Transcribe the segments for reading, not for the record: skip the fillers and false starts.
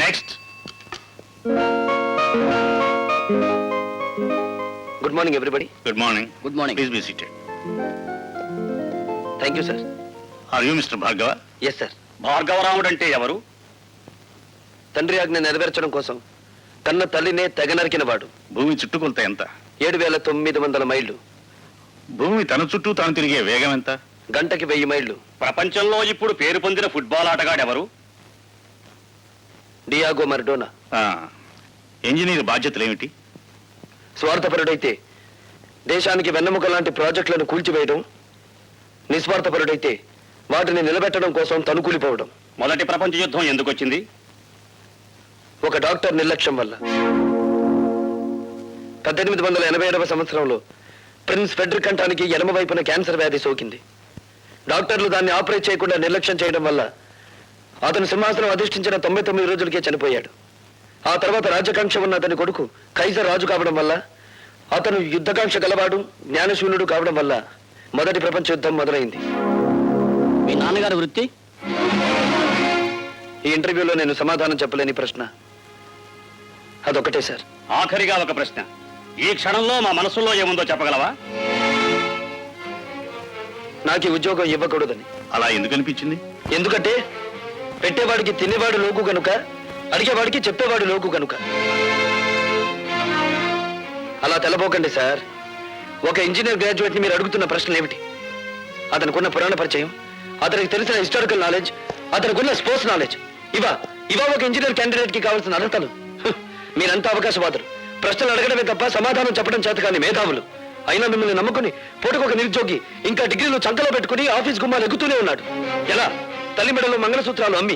Next. Good morning everybody. Good morning. Good morning. Please be seated. Thank you sir. Are you mister Bhargava? Yes sir. Bhargavaramudu అంటే ఎవరు? తండ్రి ఆజ్ఞ నెరవేర్చడం కోసం కన్న తల్లినే తెగ నరికిన వాడు. భూమి చుట్టుకొలత ఎంత? 7,900 మైళ్ళు. భూమి తన చుట్టూ తాను తిరిగే వేగం ఎంత? గంటకి 1000 మైళ్ళు. ప్రపంచంలో ఇప్పుడు పేరు పొందిన ఫుట్బాల్ ఆటగాడెవరు? Diego Maradona. ఇంజనీర్ బాధ్యతలు ఏమిటి? స్వార్థపరుడైతే దేశానికి వెన్నెముక లాంటి ప్రాజెక్టులను కూల్చివేయడం, నిస్వార్థపరుడైతే వాటిని నిలబెట్టడం కోసం తనుకూలిపోవడం. మొదటి ప్రపంచ యుద్ధం ఎందుకు వచ్చింది? ఒక డాక్టర్ నిర్లక్ష్యం వల్ల. 1887వ సంవత్సరంలో ప్రిన్స్ ఫెడ్రిక్ కంఠానికి ఎడమ వైపున క్యాన్సర్ వ్యాధి సోకింది. డాక్టర్లు దాన్ని ఆపరేట్ చేయకుండా నిర్లక్ష్యం చేయడం వల్ల అతను సింహాసనం అధిష్ఠించిన 99 రోజులకే చనిపోయాడు. ఆ తర్వాత రాజ్యకాంక్ష ఉన్న అతని కొడుకు కైజర్ రాజు కావడం వల్ల, అతను యుద్ధకాంక్ష గలవాడు, జ్ఞానశూన్యుడు కావడం వల్ల మొదటి ప్రపంచ యుద్ధం మొదలైంది. మీ నాన్నగారి వృత్తి? ఈ ఇంటర్వ్యూలో నేను సమాధానం చెప్పలేని ప్రశ్న అదొకటే సార్. ఆఖరిగా ఒక ప్రశ్న. ఈ క్షణంలో మా మనసులో ఏముందో చెప్పగలవా? నాకు ఈ ఉద్యోగం ఇవ్వకూడదని. అలా ఎందుకు అనిపించింది? ఎందుకంటే పెట్టేవాడికి తినేవాడు లోకు కనుక, అడిగేవాడికి చెప్పేవాడు లోకు కనుక. అలా తెల్లబోకండి సార్. ఒక ఇంజనీర్ గ్రాడ్యుయేట్ ని మీరు అడుగుతున్న ప్రశ్నలు ఏమిటి? అతనికున్న పురాణ పరిచయం, అతనికి తెలిసిన హిస్టారికల్ నాలెడ్జ్, అతనికున్న స్పోర్ట్స్ నాలెడ్జ్, ఇవా ఒక ఇంజనీర్ క్యాండిడేట్ కి కావాల్సిన అర్హతలు. మీరంతా అవకాశవాదులు. ప్రశ్నలు అడగడమే తప్ప సమాధానం చెప్పడం చేత కానీ మేధావులు. అయినా మిమ్మల్ని నమ్ముకుని పూటకొక నిరుద్యోగి ఇంకా డిగ్రీలు చంకలో పెట్టుకుని ఆఫీస్ గుమ్మాలు ఎక్కుతూనే ఉన్నాడు. ఎలా? తల్లి మెడలో మంగళసూత్రాలు అమ్మి,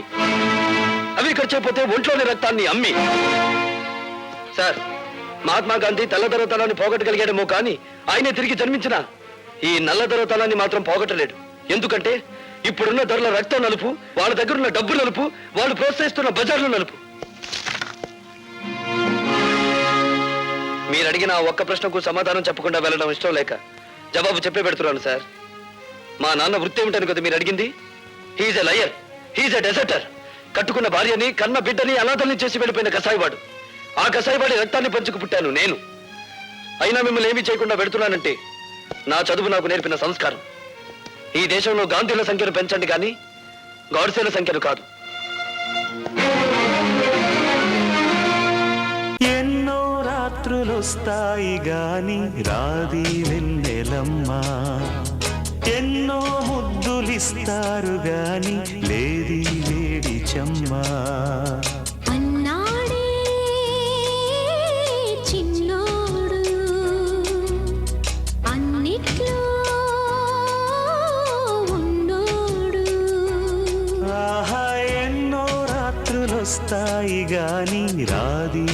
అవి ఖర్చైపోతే ఒంట్లోని రక్తాన్ని అమ్మి. సార్, మహాత్మా గాంధీ తెల్లదొరతనాన్ని పోగొట్టగలిగాడేమో కానీ ఆయనే తిరిగి జన్మించిన ఈ నల్లదొరతనాన్ని మాత్రం పోగొట్టలేడు. ఎందుకంటే ఇప్పుడున్న ధరల రక్తం నలుపు, వాళ్ళ దగ్గరున్న డబ్బు నలుపు, వాళ్ళు ప్రోత్సహిస్తున్న బజార్లు నలుపు. మీరు అడిగిన ఒక్క ప్రశ్నకు సమాధానం చెప్పకుండా వెళ్ళడం ఇష్టం లేక జవాబు చెప్పే పెడుతున్నాను సార్. మా నాన్న వృత్తి ఏమిటని కదా మీరు అడిగింది? He's a liar, he's a deserter. కట్టుకున్న భార్యని, కన్న బిడ్డని అనాథల్ని చేసి వెళ్ళిపోయిన కసాయివాడు. ఆ కసాయివాడి రక్తాన్ని పంచుకు పుట్టాను నేను. అయినా మిమ్మల్ని ఏమీ చేయకుండా పెడుతున్నానంటే నా చదువు నాకు నేర్పిన సంస్కారం. ఈ దేశంలో గాంధీల సంఖ్యను పెంచండి కానీ గాడ్సేల సంఖ్యను కాదు. ఎన్నో రాత్రులొస్తాయి గాని రాది వెన్నెలమ్మా, ఎన్నో ముద్దులిస్తారు గాని లేది వేడి చెమ్మా. వస్తాయి గాని రాది